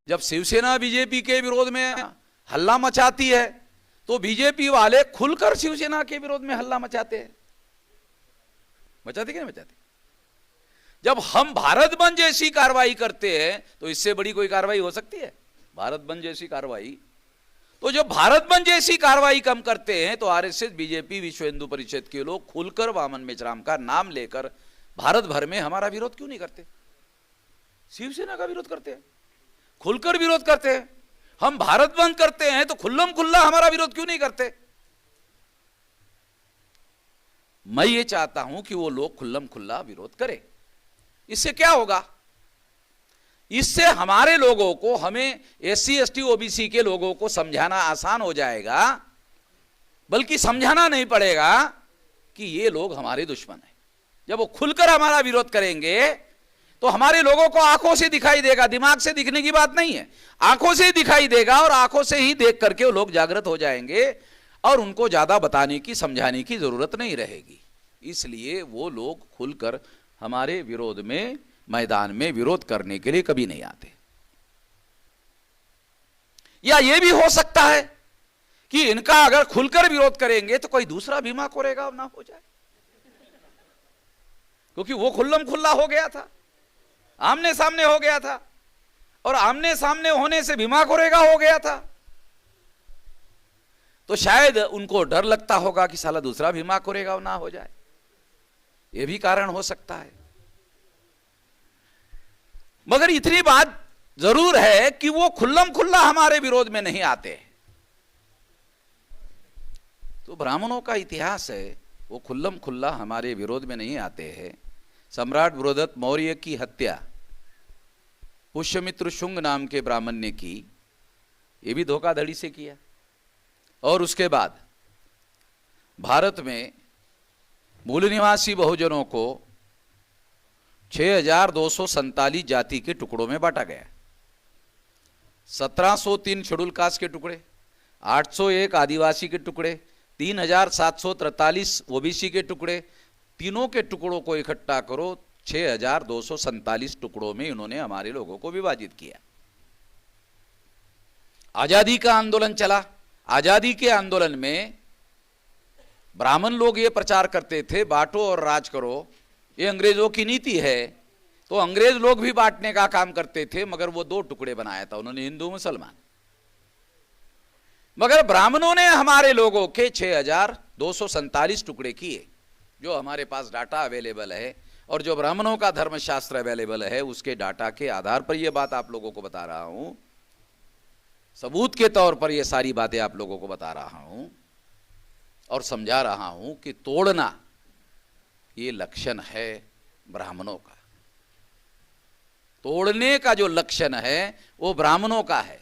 जब शिवसेना बीजेपी के विरोध में हल्ला मचाती है तो बीजेपी वाले खुलकर शिवसेना के विरोध में हल्ला मचाते हैं। मचाते कि नहीं मचाते? जब हम भारत बंद जैसी कार्रवाई करते हैं तो इससे बड़ी कोई कार्रवाई हो सकती है? भारत बंद जैसी कार्रवाई, तो जब भारत बंद जैसी कार्रवाई कम करते हैं तो आरएसएस, बीजेपी, विश्व हिंदू परिषद के लोग खुलकर वामन मेश्राम का नाम लेकर भारत भर में हमारा विरोध क्यों नहीं करते? शिवसेना का विरोध करते हैं, खुलकर विरोध करते हैं। हम भारत बंद करते हैं तो खुल्लम खुल्ला हमारा विरोध क्यों नहीं करते? मैं ये चाहता हूं कि वो लोग खुल्लम खुल्ला विरोध करें। इससे क्या होगा? इससे हमारे लोगों को, हमें एससी एसटी ओबीसी के लोगों को समझाना आसान हो जाएगा, बल्कि समझाना नहीं पड़ेगा कि ये लोग हमारे दुश्मन हैं। जब वो खुलकर हमारा विरोध करेंगे तो हमारे लोगों को आंखों से दिखाई देगा, दिमाग से दिखने की बात नहीं है, आंखों से दिखाई देगा और आंखों से ही देख करके वो लोग जागृत हो जाएंगे और उनको ज्यादा बताने की, समझाने की जरूरत नहीं रहेगी। इसलिए वो लोग खुलकर हमारे विरोध में, मैदान में विरोध करने के लिए कभी नहीं आते। या यह भी हो सकता है कि इनका अगर खुलकर विरोध करेंगे तो कोई दूसरा भीमा कोरेगांव ना हो जाए, क्योंकि वो खुल्लम खुल्ला हो गया था, आमने सामने हो गया था, और आमने सामने होने से भीमा कोरेगांव हो गया था। तो शायद उनको डर लगता होगा कि साला दूसरा भीमा कोरेगांव ना हो जाए, यह भी कारण हो सकता है। मगर इतनी बात जरूर है कि वो खुल्लम खुल्ला हमारे विरोध में नहीं आते। तो ब्राह्मणों का इतिहास है, वो खुल्लम खुल्ला हमारे विरोध में नहीं आते हैं। सम्राट बृहदत्त मौर्य की हत्या पुष्यमित्र शुंग नाम के ब्राह्मण ने की, ये भी धोखाधड़ी से किया। और उसके बाद भारत में मूल निवासी बहुजनों को 6247 जाति के टुकड़ों में बांटा गया। 1703 शेड्यूल कास्ट के टुकड़े, 801 आदिवासी के टुकड़े, 3743 ओबीसी के टुकड़े, तीनों के टुकड़ों को इकट्ठा करो 6247 टुकड़ों में इन्होंने हमारे लोगों को विभाजित किया। आजादी का आंदोलन चला। आजादी के आंदोलन में ब्राह्मण लोग ये प्रचार करते थे, बांटो और राज करो, ये अंग्रेजों की नीति है। तो अंग्रेज लोग भी बांटने का काम करते थे, मगर वो दो टुकड़े बनाया था उन्होंने, हिंदू मुसलमान। मगर ब्राह्मणों ने हमारे लोगों के 6247 टुकड़े किए। जो हमारे पास डाटा अवेलेबल है और जो ब्राह्मणों का धर्मशास्त्र अवेलेबल है, उसके डाटा के आधार पर यह बात आप लोगों को बता रहा हूं, सबूत के तौर पर यह सारी बातें आप लोगों को बता रहा हूं और समझा रहा हूं कि तोड़ना ये लक्षण है ब्राह्मणों का। तोड़ने का जो लक्षण है वो ब्राह्मणों का है।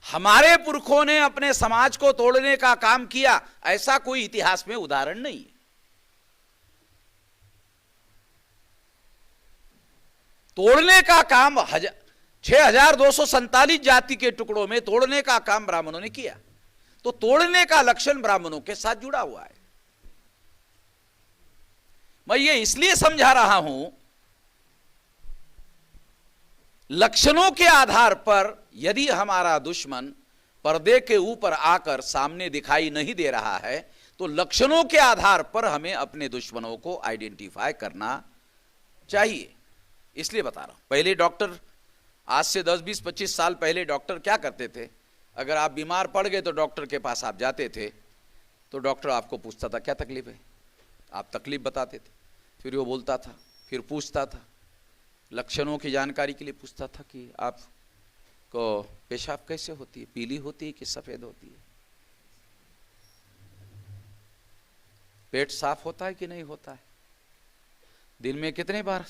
हमारे पुरखों ने अपने समाज को तोड़ने का काम किया, ऐसा कोई इतिहास में उदाहरण नहीं है। तोड़ने का काम 6247 जाति के टुकड़ों में तोड़ने का काम ब्राह्मणों ने किया। तो तोड़ने का लक्षण ब्राह्मणों के साथ जुड़ा हुआ है। मैं ये इसलिए समझा रहा हूं, लक्षणों के आधार पर यदि हमारा दुश्मन पर्दे के ऊपर आकर सामने दिखाई नहीं दे रहा है तो लक्षणों के आधार पर हमें अपने दुश्मनों को आइडेंटिफाई करना चाहिए। इसलिए बता रहा हूं। पहले डॉक्टर, आज से 10, 20, 25 साल पहले डॉक्टर क्या करते थे? अगर आप बीमार पड़ गए तो डॉक्टर के पास आप जाते थे तो डॉक्टर आपको पूछता था क्या तकलीफ है, आप तकलीफ बताते थे, फिर वो बोलता था, फिर पूछता था, लक्षणों की जानकारी के लिए पूछता था कि आपको पेशाब कैसे होती है, पीली होती है कि सफेद होती है, पेट साफ होता है कि नहीं होता है, दिन में कितने बार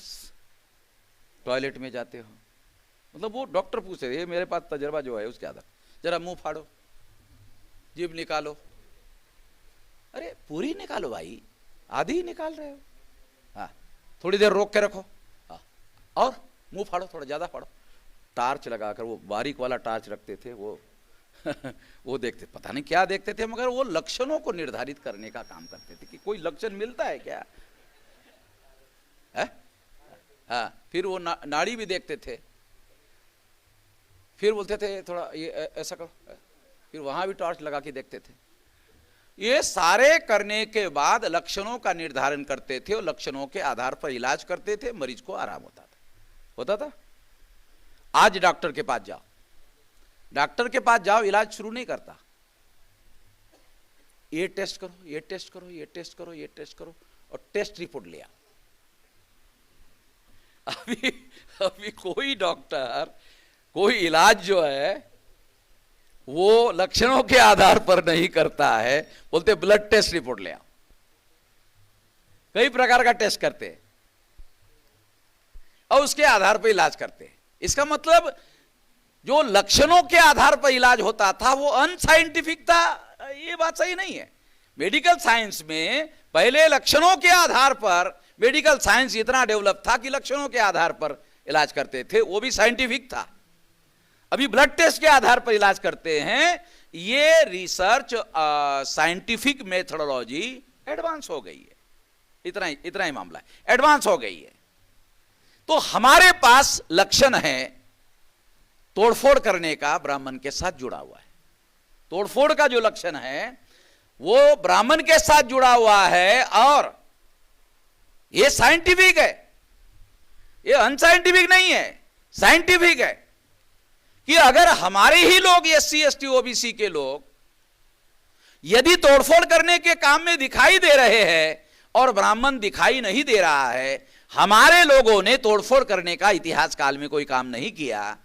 टॉयलेट में जाते हो। मतलब वो डॉक्टर पूछे, ये मेरे पास तजर्बा जो है उसके आधार, जरा मुंह फाड़ो, जीभ निकालो। अरे पूरी निकालो भाई, आधी ही निकाल रहे हो। हाँ, थोड़ी देर रोक के रखो, हाँ, और मुंह फाड़ो, थोड़ा ज्यादा फाड़ो। टार्च लगाकर, वो बारीक वाला टार्च रखते थे वो वो देखते, पता नहीं क्या देखते थे, मगर वो लक्षणों को निर्धारित करने का काम करते थे कि कोई लक्षण मिलता है क्या है? हाँ, फिर वो नाड़ी भी देखते थे फिर बोलते थे थोड़ा ये ऐसा करो, फिर वहां भी टॉर्च लगा के देखते थे। ये सारे करने के बाद लक्षणों का निर्धारण करते थे और लक्षणों के आधार पर इलाज करते थे, मरीज को आराम होता था। आज डॉक्टर के पास जाओ, डॉक्टर के पास जाओ, इलाज शुरू नहीं करता। ये टेस्ट करो, ये टेस्ट करो, ये टेस्ट करो, ये टेस्ट करो, और टेस्ट रिपोर्ट ले आओ। अभी कोई डॉक्टर कोई इलाज जो है वो लक्षणों के आधार पर नहीं करता है, बोलते ब्लड टेस्ट रिपोर्ट ले आओ। कई प्रकार का टेस्ट करते हैं और उसके आधार पर इलाज करते हैं। इसका मतलब जो लक्षणों के आधार पर इलाज होता था वो अनसाइंटिफिक था, ये बात सही नहीं है। मेडिकल साइंस में पहले लक्षणों के आधार पर मेडिकल साइंस इतना डेवलप था कि लक्षणों के आधार पर इलाज करते थे, वो भी साइंटिफिक था। अभी ब्लड टेस्ट के आधार पर इलाज करते हैं। ये रिसर्च साइंटिफिक मेथोडोलॉजी एडवांस हो गई है, इतना ही मामला है, एडवांस हो गई है। तो हमारे पास लक्षण है तोड़फोड़ करने का, ब्राह्मण के साथ जुड़ा हुआ है। तोड़फोड़ का जो लक्षण है वो ब्राह्मण के साथ जुड़ा हुआ है, और ये साइंटिफिक है, ये अनसाइंटिफिक नहीं है, साइंटिफिक है कि अगर हमारे ही लोग एससी एसटी ओबीसी के लोग यदि तोड़फोड़ करने के काम में दिखाई दे रहे हैं और ब्राह्मण दिखाई नहीं दे रहा है, हमारे लोगों ने तोड़फोड़ करने का इतिहास काल में कोई काम नहीं किया,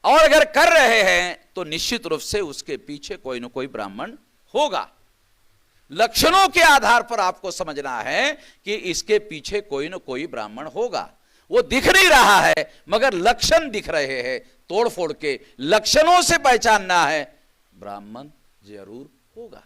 और अगर कर रहे हैं तो निश्चित रूप से उसके पीछे कोई ना कोई ब्राह्मण होगा। लक्षणों के आधार पर आपको समझना है कि इसके पीछे कोई ना कोई ब्राह्मण होगा। वो दिख नहीं रहा है मगर लक्षण दिख रहे हैं, तोड़फोड़ के लक्षणों से पहचानना है, ब्राह्मण जरूर होगा।